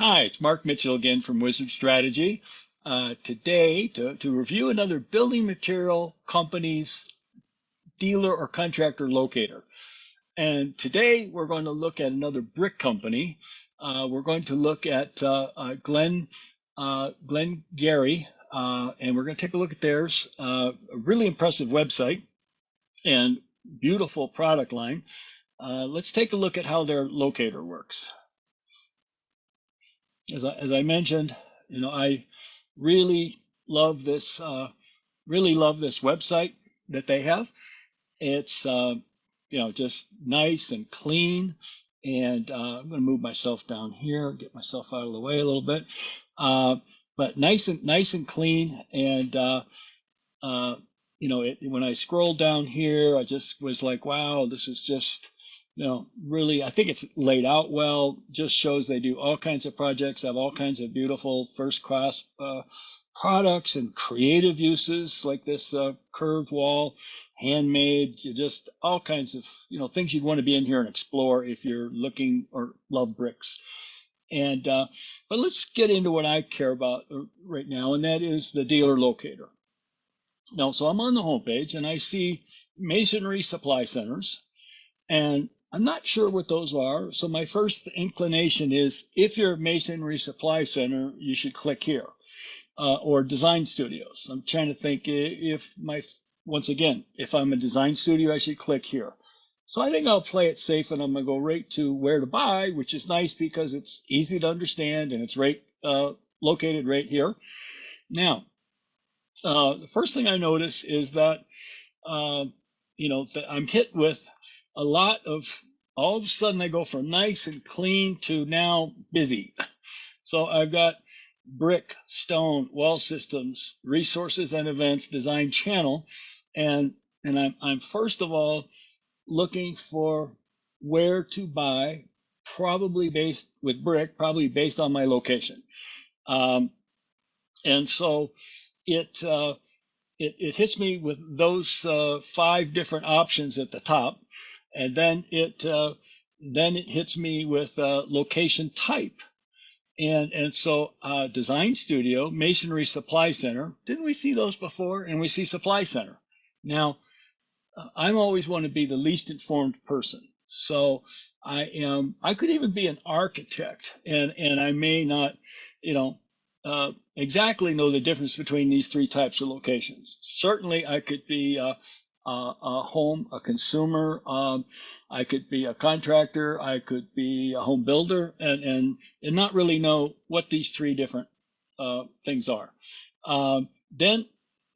Hi, it's Mark Mitchell again from Wizard Strategy. Today, to review another building material company's dealer or contractor locator. And today we're going to look at another brick company. We're going to look at Glen-Gery, and we're going to take a look at theirs. A really impressive website and beautiful product line. Let's take a look at how their locator works. As I mentioned, I really love this website that they have. It's just nice and clean. And I'm going to move myself down here, get myself out of the way a little bit. But nice and clean. And when I scrolled down here, I just was like, wow, this is just really, I think it's laid out well, just shows they do all kinds of projects, have all kinds of beautiful first-class products and creative uses like this curved wall, handmade, just all kinds of, things you'd want to be in here and explore if you're looking or love bricks. And but let's get into what I care about right now, and that is the dealer locator. Now, so I'm on the homepage and I see Masonry supply centers, and I'm not sure what those are. So my first inclination is if you're a Masonry supply center, you should click here, or design studios. I'm trying to think if if I'm a design studio, I should click here. So I think I'll play it safe and I'm going to go right to where to buy, which is nice because it's easy to understand and it's located right here. Now, the first thing I notice is that, that I'm hit with a lot of, all of a sudden I go from nice and clean to now busy. So I've got brick, stone, wall systems, resources and events, design channel. And I'm first of all looking for where to buy, probably based on my location. And so it hits me with those 5 different options at the top, and then it hits me with location type, and so design studio, masonry supply center. Didn't we see those before? And we see supply center. Now, I'm always want to be the least informed person. So I could even be an architect, and I may not, exactly know the difference between these 3 types of locations. Certainly, I could be a home, a consumer. I could be a contractor. I could be a home builder, and not really know what these 3 different things are. Then,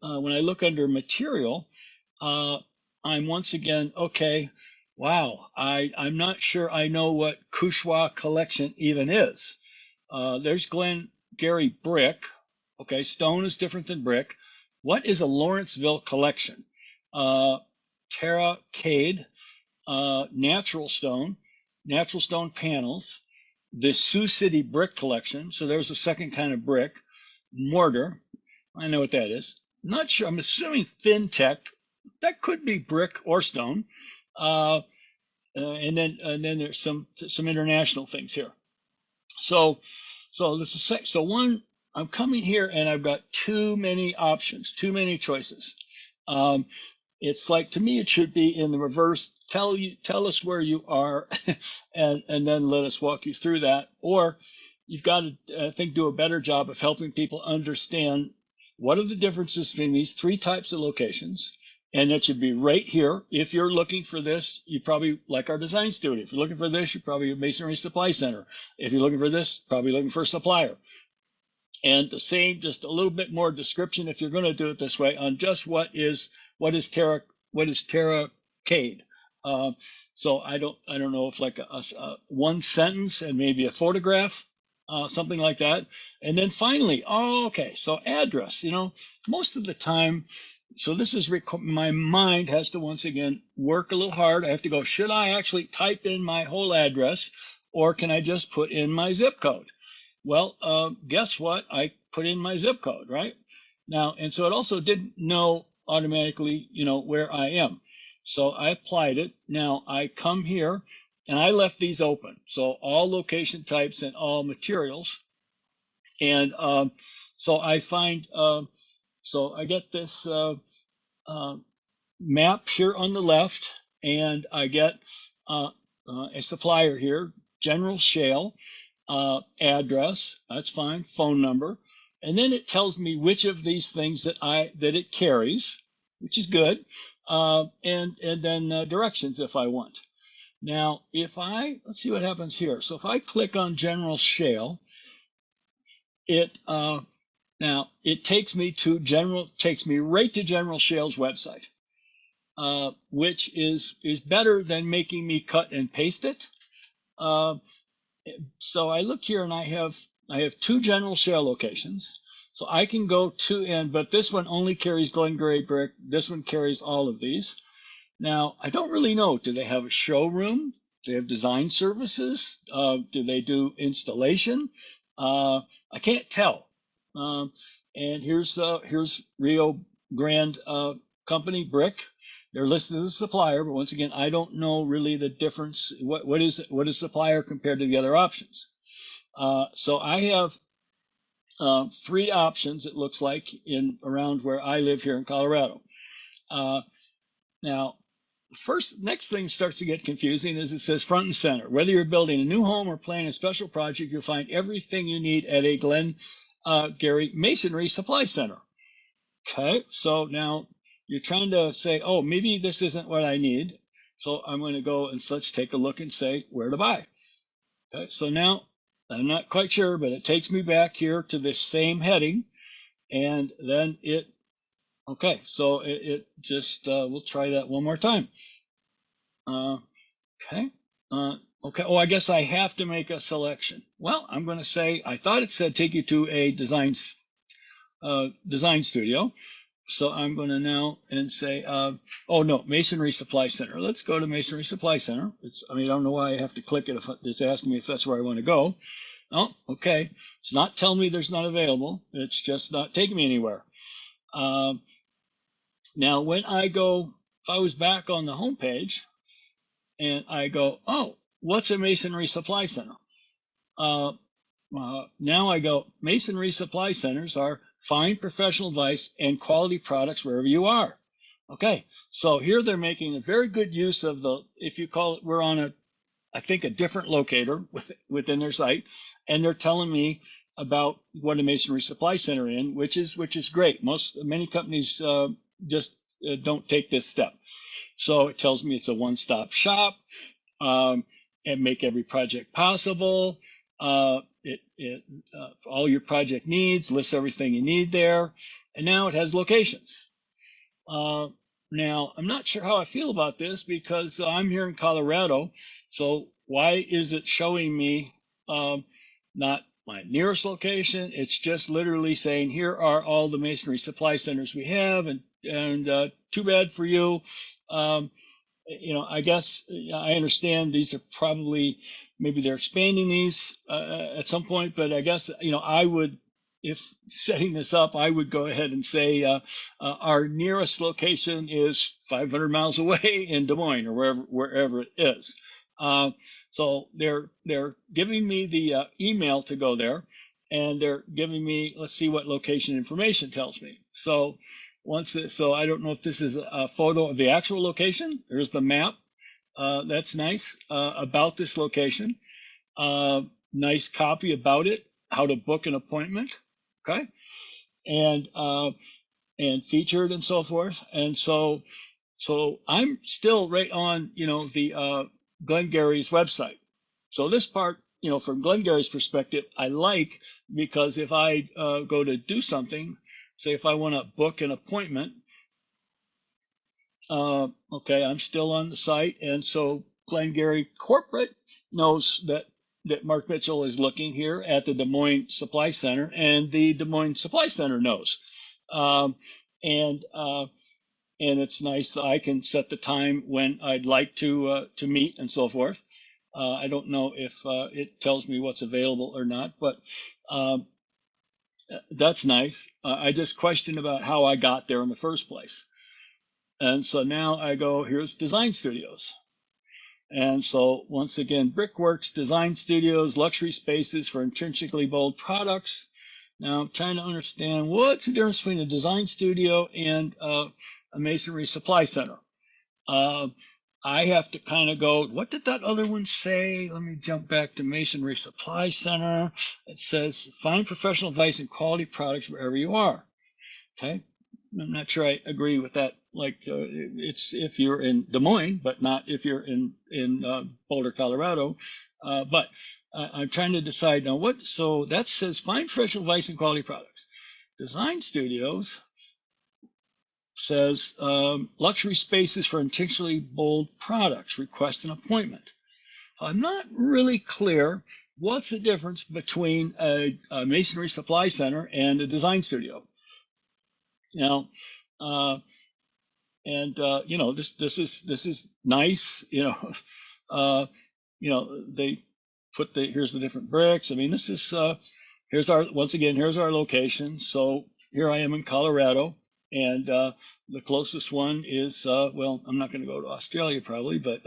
when I look under material, I'm once again, okay, wow, I'm not sure I know what Couchoir collection even is. There's Glen-Gery brick. Okay, stone is different than brick. What is a Lawrenceville collection? Terracade, natural stone panels, the Sioux City brick collection. So there's a second kind of brick. Mortar, I know what that is. Not sure. I'm assuming FinTech. That could be brick or stone. And then there's some international things here. So this is one. I'm coming here and I've got too many options, too many choices. It's like, to me, it should be in the reverse. Tell us where you are, and then let us walk you through that. Or you've got to, I think, do a better job of helping people understand what are the differences between these 3 types of locations. And it should be right here. If you're looking for this, you probably like our design studio. If you're looking for this, you're probably a masonry supply center. If you're looking for this, probably looking for a supplier. And the same, just a little bit more description if you're going to do it this way on just what is Terracade. So I don't know if like a 1 sentence and maybe a photograph, something like that. And then finally, okay, so address. Most of the time. So this is my mind has to once again work a little hard. I have to go, should I actually type in my whole address, or can I just put in my zip code? Well, guess what? I put in my zip code, right? Now, and so it also didn't know automatically, where I am. So I applied it. Now I come here and I left these open. So all location types and all materials. And so I find, so I get this map here on the left, and I get a supplier here, General Shale, address, that's fine, phone number, and then it tells me which of these things that it carries, which is good, and then directions if I want. Now, let's see what happens here. So if I click on General Shale, now it takes me right to General Shale's website, which is better than making me cut and paste it. So I look here and I have 2 General Shale locations. So I can go to, but this one only carries Glen-Gery brick. This one carries all of these. Now, I don't really know. Do they have a showroom? Do they have design services? Do they do installation? I can't tell. And here's Rio Grande Company brick. They're listed as a supplier, but once again, I don't know really the difference. What is supplier compared to the other options? So I have 3 options. It looks like around where I live here in Colorado. Now, next thing starts to get confusing is it says front and center. Whether you're building a new home or planning a special project, you'll find everything you need at a Glen-Gery Masonry Supply Center. Okay, so now you're trying to say, oh, maybe this isn't what I need. So I'm going to go and let's take a look and say where to buy. Okay, so now I'm not quite sure, but it takes me back here to this same heading, and then okay, so it just, we'll try that one more time. Okay. Okay. Oh, I guess I have to make a selection. Well, I'm going to say, I thought it said take you to a design studio. So I'm going to now and say, oh no, Masonry Supply Center. Let's go to Masonry Supply Center. I don't know why I have to click it if it's asking me if that's where I want to go. Oh, okay. It's not telling me there's not available. It's just not taking me anywhere. Now, when if I was back on the home page and I go, oh, what's a Masonry Supply Center? Now I go, Masonry Supply Centers are fine professional advice and quality products wherever you are. Okay, so here they're making a very good use of if you call it, we're on I think a different locator within their site, and they're telling me about what a Masonry Supply Center is, which is great. Many companies just don't take this step. So it tells me it's a one-stop shop, and make every project possible. All your project needs, lists everything you need there, and now it has locations. Now, I'm not sure how I feel about this because I'm here in Colorado, so why is it showing me not my nearest location? It's just literally saying, here are all the Masonry Supply Centers we have, and too bad for you. I guess I understand these are probably, maybe they're expanding these at some point, but I guess, I would, if setting this up, I would go ahead and say our nearest location is 500 miles away in Des Moines or wherever it is. So they're giving me the email to go there, and they're giving me, let's see what location information tells me. So so I don't know if this is a photo of the actual location. There's the map. That's nice. About this location. Nice copy about it. How to book an appointment. Okay. And featured and so forth. And so I'm still right on, the Glen-Gery's website. So this part, from Glen-Gery's perspective, I like, because if I go to do something, say if I want to book an appointment, okay, I'm still on the site, and so Glen-Gery corporate knows that Mark Mitchell is looking here at the Des Moines Supply Center, and the Des Moines Supply Center knows. And it's nice that I can set the time when I'd like to meet and so forth. I don't know if it tells me what's available or not, but that's nice. I just questioned about how I got there in the first place. And so now I go, here's design studios. And so once again, Brickworks, design studios, luxury spaces for intrinsically bold products. Now I'm trying to understand what's the difference between a design studio and a masonry supply center. I have to kind of go, what did that other one say? Let me jump back to Masonry Supply Center. It says, find professional advice and quality products wherever you are. Okay. I'm not sure I agree with that. Like, it's if you're in Des Moines, but not if you're in Boulder, Colorado. But I'm trying to decide now what. So that says find professional advice and quality products. Design studios says luxury spaces for intentionally bold products. Request an appointment. I'm not really clear what's the difference between a masonry supply center and a design studio. Now, this is nice. They put here's the different bricks. I mean, this is here's our location. So here I am in Colorado, and the closest one is I'm not going to go to Australia probably, but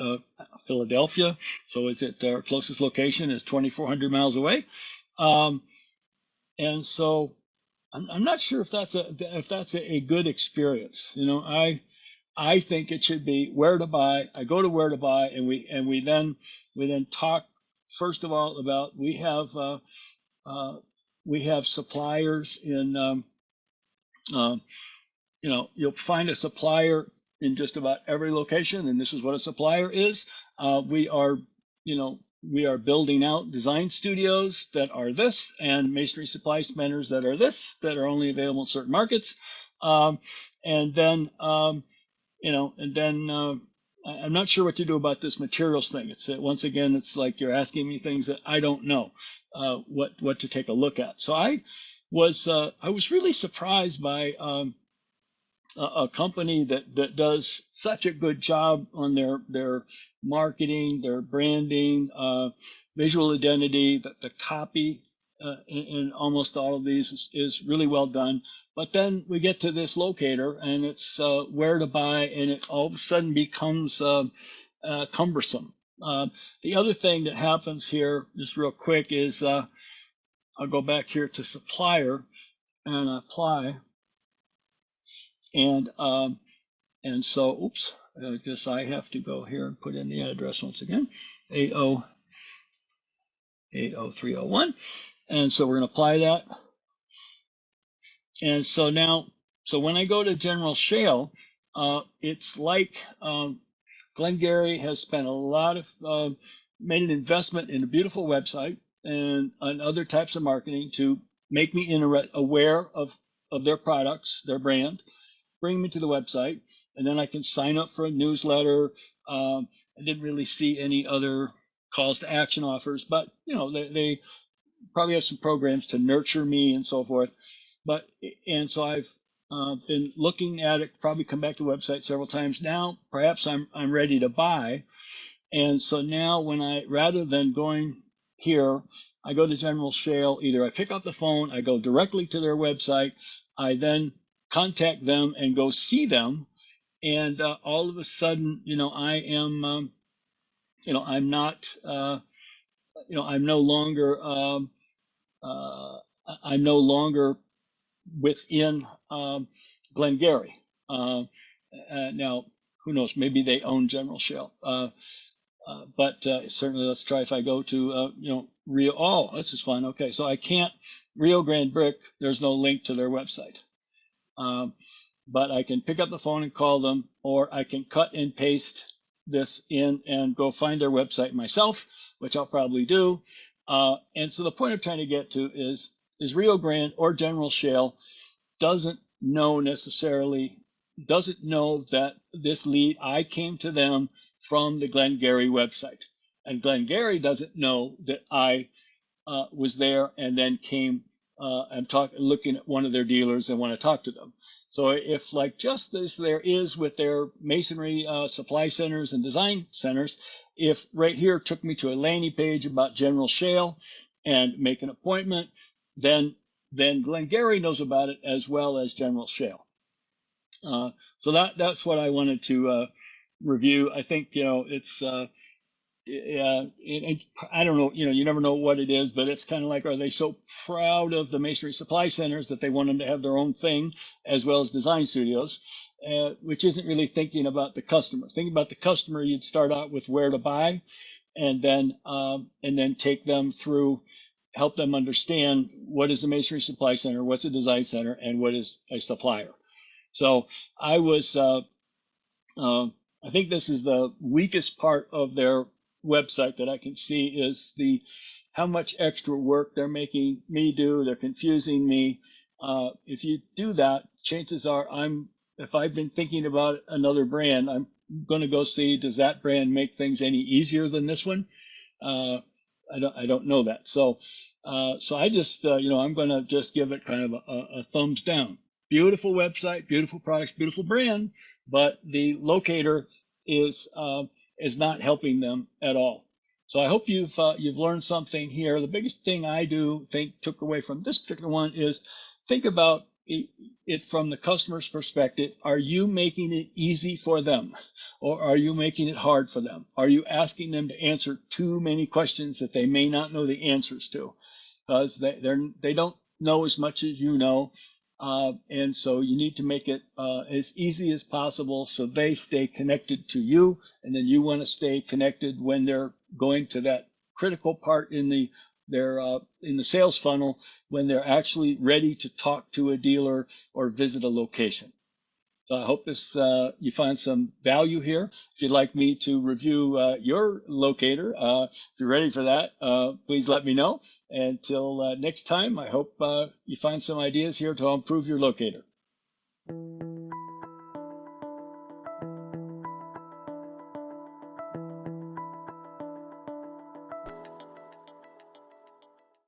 Philadelphia. So it's at our closest location is 2,400 miles away, and so. I'm not sure if that's a good experience. I think it should be where to buy. I go to where to buy, and we then talk first of all about we have suppliers in you'll find a supplier in just about every location, and this is what a supplier is. We are building out design studios that are this, and masonry supply centers that are this, that are only available in certain markets. I'm not sure what to do about this materials thing. It's once again, it's like you're asking me things that I don't know what to take a look at. So I was really surprised by a company that does such a good job on their marketing, their branding, visual identity, the copy in almost all of these is really well done. But then we get to this locator, and it's where to buy, and it all of a sudden becomes cumbersome. The other thing that happens here, just real quick, is I'll go back here to supplier and apply. And so, oops, I guess I have to go here and put in the address once again, 80301. And so we're going to apply that. And so now, when I go to General Shale, it's like Glen-Gery has spent a lot of, made an investment in a beautiful website and other types of marketing to make me aware of their products, their brand. Bring me to the website, and then I can sign up for a newsletter. I didn't really see any other calls to action offers, but they probably have some programs to nurture me and so forth. And so I've been looking at it. Probably come back to the website several times now. Perhaps I'm ready to buy, and so now rather than going here, I go to General Shale. Either I pick up the phone, I go directly to their website, I then contact them and go see them, and all of a sudden, I am, I'm not, I'm no longer within Glen-Gery. Now, who knows? Maybe they own General Shale, but certainly, let's try if I go to, Rio. Oh, this is fun. Okay, so I can't Rio Grande Brick. There's no link to their website. But I can pick up the phone and call them, or I can cut and paste this in and go find their website myself, which I'll probably do. And so the point I'm trying to get to is Rio Grande or General Shale doesn't know that this lead, I came to them from the Glen-Gery website. And Glen-Gery doesn't know that I was there and then came and looking at one of their dealers and want to talk to them. So if, like just as there is with their masonry supply centers and design centers, if right here took me to a landing page about General Shale and make an appointment, then Glen-Gery knows about it as well as General Shale. So that's what I wanted to review. I think it's I don't know, you never know what it is, but it's kind of like, are they so proud of the masonry supply centers that they want them to have their own thing as well as design studios, which isn't really thinking about the customer. Thinking about the customer, you'd start out with where to buy, and then take them through, help them understand what is a masonry supply center, what's a design center, and what is a supplier. So I was, I think this is the weakest part of their website that I can see, is the how much extra work they're making me do. They're confusing me. If you do that, chances are if I've been thinking about another brand, I'm going to go see, does that brand make things any easier than this one? I don't know that. So I just, I'm going to just give it kind of a thumbs down. Beautiful website, beautiful products, beautiful brand, but the locator is not helping them at all. So I hope you've learned something here. The biggest thing I took away from this particular one is think about it from the customer's perspective. Are you making it easy for them, or are you making it hard for them? Are you asking them to answer too many questions that they may not know the answers to? Because they don't know as much as you know. And so you need to make it as easy as possible so they stay connected to you, and then you want to stay connected when they're going to that critical part in the sales funnel, when they're actually ready to talk to a dealer or visit a location. So I hope you find some value here. If you'd like me to review your locator, if you're ready for that, please let me know. Until next time, I hope you find some ideas here to improve your locator.